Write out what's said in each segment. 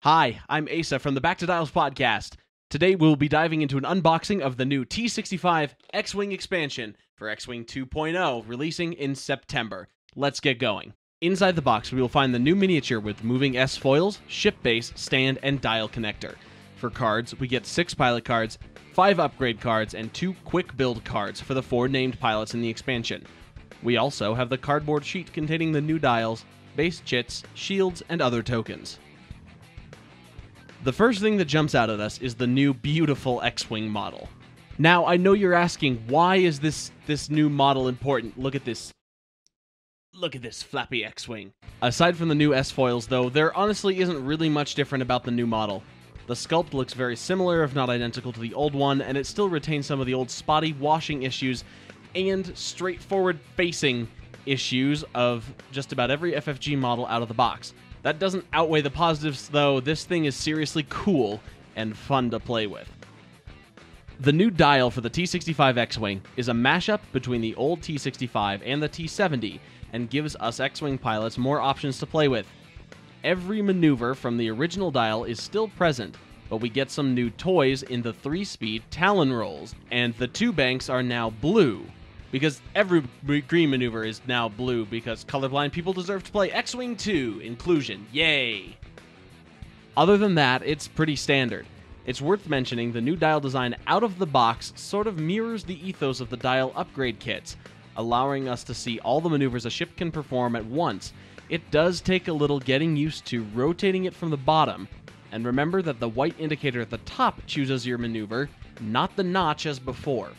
Hi, I'm Asa from the Back to Dials podcast. Today we'll be diving into an unboxing of the new T-65 X-Wing expansion for X-Wing 2.0, releasing in September. Let's get going. Inside the box, we will find the new miniature with moving S-Foils, ship base, stand, and dial connector. For cards, we get 6 pilot cards, 5 upgrade cards, and 2 quick build cards for the 4 named pilots in the expansion. We also have the cardboard sheet containing the new dials, base chits, shields, and other tokens. The first thing that jumps out at us is the new beautiful X-Wing model. Now, I know you're asking, why is this new model important? Look at this flappy X-Wing. Aside from the new S-Foils, though, there honestly isn't really much different about the new model. The sculpt looks very similar, if not identical, to the old one, and it still retains some of the old spotty washing issues and straightforward facing issues of just about every FFG model out of the box. That doesn't outweigh the positives, though. This thing is seriously cool and fun to play with. The new dial for the T-65 X-Wing is a mashup between the old T-65 and the T-70 and gives us X-Wing pilots more options to play with. Every maneuver from the original dial is still present, but we get some new toys in the 3-speed Talon rolls, and the 2 banks are now blue. Because every green maneuver is now blue, because colorblind people deserve to play X-Wing 2. Inclusion. Yay! Other than that, it's pretty standard. It's worth mentioning the new dial design out of the box sort of mirrors the ethos of the dial upgrade kits, allowing us to see all the maneuvers a ship can perform at once. It does take a little getting used to rotating it from the bottom, and remember that the white indicator at the top chooses your maneuver, not the notch as before.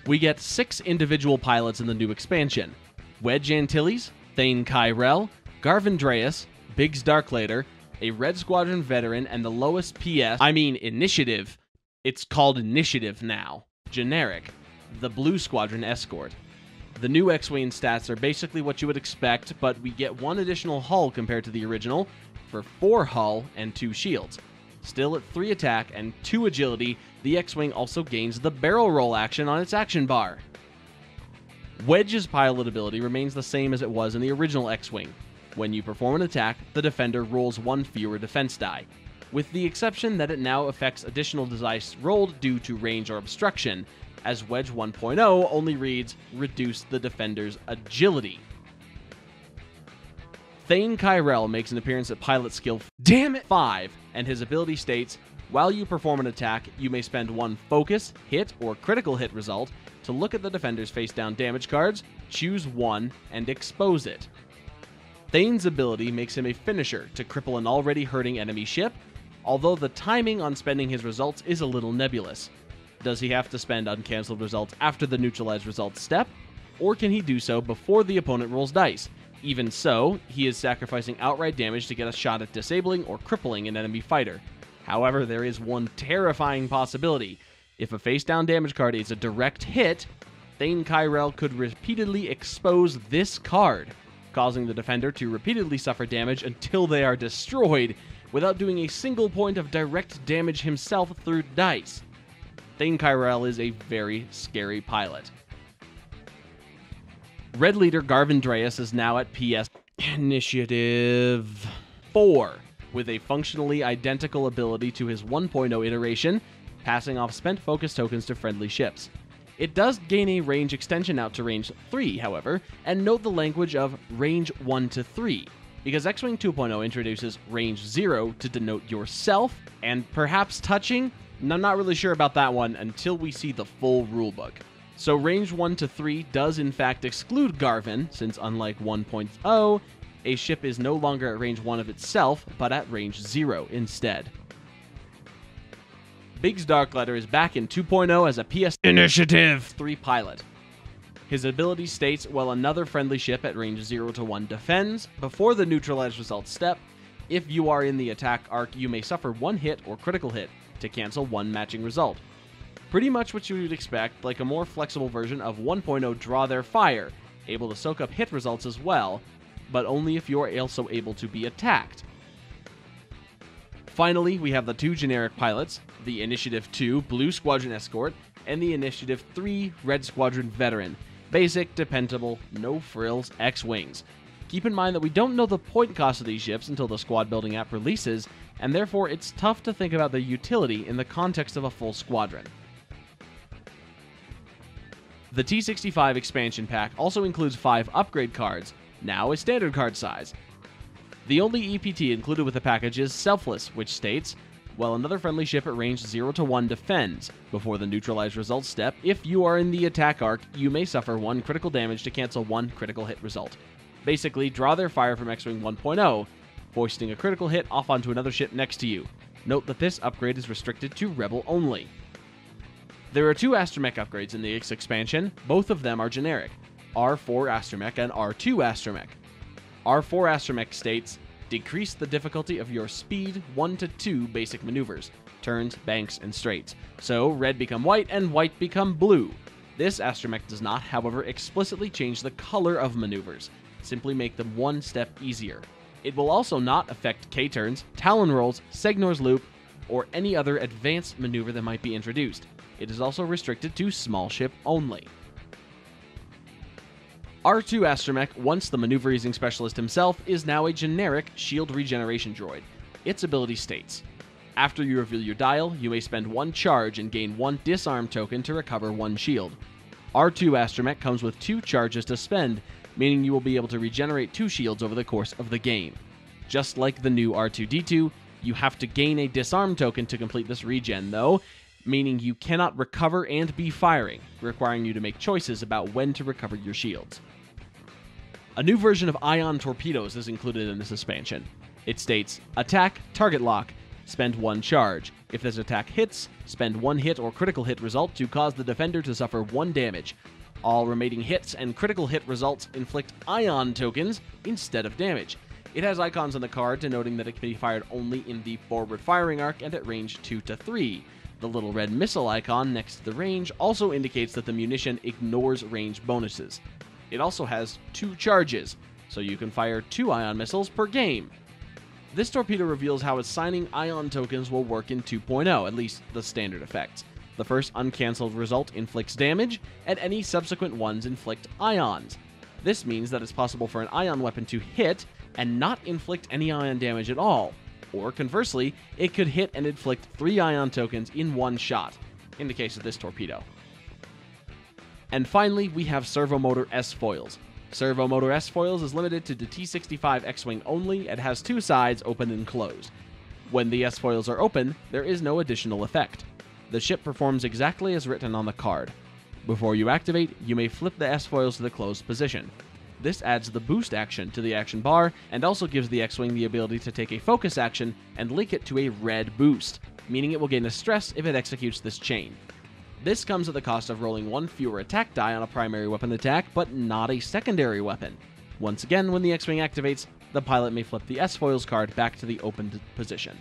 We get 6 individual pilots in the new expansion: Wedge Antilles, Feign Chiral, Garv Andreas, Biggs Darklighter, a Red Squadron veteran, and the lowest initiative. It's called Initiative now. Generic. The Blue Squadron Escort. The new X-Wing stats are basically what you would expect, but we get 1 additional hull compared to the original, for 4 hull and 2 shields. Still at 3 attack and 2 agility, the X-Wing also gains the barrel roll action on its action bar. Wedge's pilot ability remains the same as it was in the original X-Wing. When you perform an attack, the defender rolls 1 fewer defense die, with the exception that it now affects additional dice rolled due to range or obstruction, as Wedge 1.0 only reads, reduce the defender's agility. Feign Chiral makes an appearance at pilot skill 5, and his ability states, while you perform an attack, you may spend 1 focus, hit, or critical hit result to look at the defender's face-down damage cards, choose 1, and expose it. Feign's ability makes him a finisher to cripple an already hurting enemy ship, although the timing on spending his results is a little nebulous. Does he have to spend uncancelled results after the neutralized results step, or can he do so before the opponent rolls dice? Even so, he is sacrificing outright damage to get a shot at disabling or crippling an enemy fighter. However, there is one terrifying possibility. If a face-down damage card is a direct hit, Feign Chiral could repeatedly expose this card, causing the defender to repeatedly suffer damage until they are destroyed, without doing a single point of direct damage himself through dice. Feign Chiral is a very scary pilot. Red Leader Garv Andreas is now at PS Initiative 4, with a functionally identical ability to his 1.0 iteration, passing off spent focus tokens to friendly ships. It does gain a range extension out to range 3, however, and note the language of range 1 to 3, because X-Wing 2.0 introduces range 0 to denote yourself, and perhaps touching? I'm not really sure about that one until we see the full rulebook. So range 1 to 3 does in fact exclude Garvin, since unlike 1.0, a ship is no longer at range 1 of itself, but at range 0 instead. Biggs Darklighter is back in 2.0 as a PS Initiative 3 pilot. His ability states, while another friendly ship at range 0 to 1 defends, before the neutralized results step, if you are in the attack arc, you may suffer 1 hit or critical hit to cancel 1 matching result. Pretty much what you would expect, like a more flexible version of 1.0 Draw Their Fire, able to soak up hit results as well, but only if you are also able to be attacked. Finally, we have the 2 generic pilots, the Initiative 2 Blue Squadron Escort and the Initiative 3 Red Squadron Veteran. Basic, dependable, no frills X-Wings. Keep in mind that we don't know the point cost of these ships until the squad building app releases, and therefore it's tough to think about their utility in the context of a full squadron. The T-65 expansion pack also includes 5 upgrade cards, now a standard card size. The only EPT included with the package is Selfless, which states, while another friendly ship at range 0 to 1 defends, before the neutralize results step, if you are in the attack arc, you may suffer 1 critical damage to cancel 1 critical hit result. Basically, draw their fire from X-Wing 1.0, foisting a critical hit off onto another ship next to you. Note that this upgrade is restricted to Rebel only. There are 2 Astromech upgrades in the X expansion, both of them are generic, R4 Astromech and R2 Astromech. R4 Astromech states, decrease the difficulty of your speed 1 to 2 basic maneuvers, turns, banks, and straights. So red become white and white become blue. This Astromech does not, however, explicitly change the color of maneuvers, simply make them 1 step easier. It will also not affect K-turns, Talon rolls, Segnor's loop, or any other advanced maneuver that might be introduced. It is also restricted to small ship only. R2 Astromech, once the maneuver-easing specialist himself, is now a generic shield regeneration droid. Its ability states, after you reveal your dial, you may spend 1 charge and gain 1 disarm token to recover 1 shield. R2 Astromech comes with 2 charges to spend, meaning you will be able to regenerate 2 shields over the course of the game. Just like the new R2-D2, you have to gain a disarm token to complete this regen though, meaning you cannot recover and be firing, requiring you to make choices about when to recover your shields. A new version of Ion Torpedoes is included in this expansion. It states, attack, target lock, spend 1 charge. If this attack hits, spend 1 hit or critical hit result to cause the defender to suffer 1 damage. All remaining hits and critical hit results inflict Ion tokens instead of damage. It has icons on the card denoting that it can be fired only in the forward firing arc and at range 2 to 3. The little red missile icon next to the range also indicates that the munition ignores range bonuses. It also has 2 charges, so you can fire 2 ion missiles per game. This torpedo reveals how assigning ion tokens will work in 2.0, at least the standard effects. The first uncancelled result inflicts damage, and any subsequent ones inflict ions. This means that it's possible for an ion weapon to hit and not inflict any ion damage at all, or conversely, it could hit and inflict 3 ion tokens in 1 shot, in the case of this torpedo. And finally, we have Servomotor S-Foils. Servomotor S-Foils is limited to the T-65 X-Wing only and has 2 sides open and closed. When the S-Foils are open, there is no additional effect. The ship performs exactly as written on the card. Before you activate, you may flip the S-Foils to the closed position. This adds the boost action to the action bar and also gives the X-Wing the ability to take a focus action and link it to a red boost, meaning it will gain a stress if it executes this chain. This comes at the cost of rolling 1 fewer attack die on a primary weapon attack, but not a secondary weapon. Once again, when the X-Wing activates, the pilot may flip the S-Foils card back to the opened position.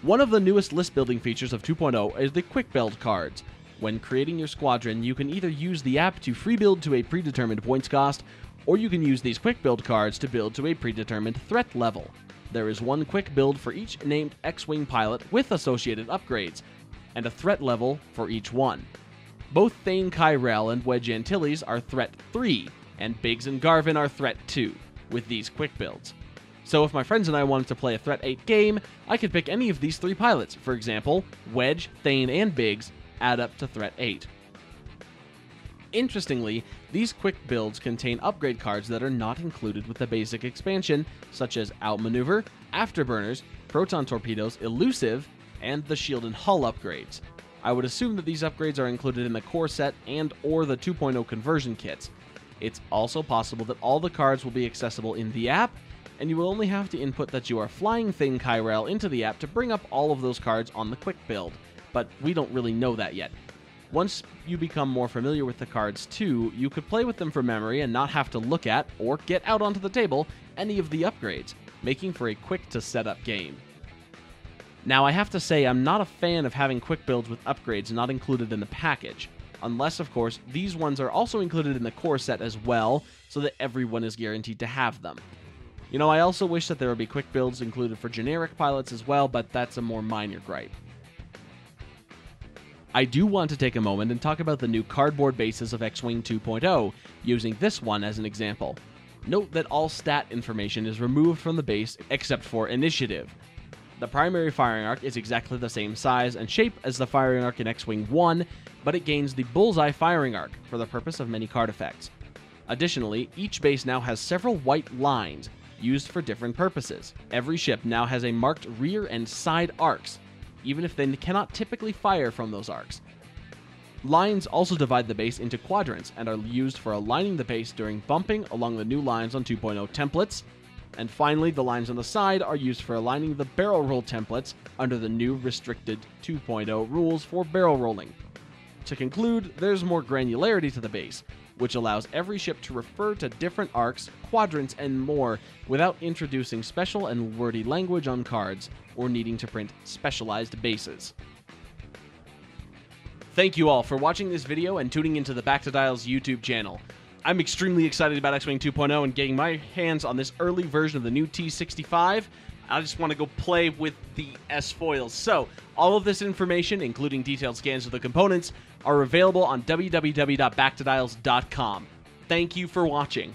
One of the newest list building features of 2.0 is the quick build cards. When creating your squadron, you can either use the app to free build to a predetermined points cost, or you can use these quick build cards to build to a predetermined threat level. There is 1 quick build for each named X-Wing pilot with associated upgrades, and a threat level for each one. Both Feign Chiral and Wedge Antilles are Threat 3, and Biggs and Garvin are Threat 2, with these quick builds. So if my friends and I wanted to play a Threat 8 game, I could pick any of these 3 pilots. For example, Wedge, Feign, and Biggs add up to Threat 8. Interestingly, these quick builds contain upgrade cards that are not included with the basic expansion, such as Outmaneuver, Afterburners, Proton Torpedoes, Elusive, and the Shield and Hull upgrades. I would assume that these upgrades are included in the core set and or the 2.0 conversion kits. It's also possible that all the cards will be accessible in the app, and you will only have to input that you are flying Feign Chiral into the app to bring up all of those cards on the quick build, but we don't really know that yet. Once you become more familiar with the cards too, you could play with them from memory and not have to look at, or get out onto the table, any of the upgrades, making for a quick to set up game. Now I have to say I'm not a fan of having quick builds with upgrades not included in the package, unless of course these ones are also included in the core set as well, so that everyone is guaranteed to have them. You know, I also wish that there would be quick builds included for generic pilots as well, but that's a more minor gripe. I do want to take a moment and talk about the new cardboard bases of X-Wing 2.0, using this one as an example. Note that all stat information is removed from the base except for initiative. The primary firing arc is exactly the same size and shape as the firing arc in X-Wing 1, but it gains the bullseye firing arc for the purpose of many card effects. Additionally, each base now has several white lines, used for different purposes. Every ship now has a marked rear and side arcs, even if they cannot typically fire from those arcs. Lines also divide the base into quadrants and are used for aligning the base during bumping along the new lines on 2.0 templates. And finally, the lines on the side are used for aligning the barrel roll templates under the new restricted 2.0 rules for barrel rolling. To conclude, there's more granularity to the base, which allows every ship to refer to different arcs, quadrants, and more without introducing special and wordy language on cards or needing to print specialized bases. Thank you all for watching this video and tuning into the Back to Dials YouTube channel. I'm extremely excited about X-Wing 2.0 and getting my hands on this early version of the new T-65. I just want to go play with the S-Foils. So, all of this information, including detailed scans of the components, are available on www.backtodials.com. Thank you for watching.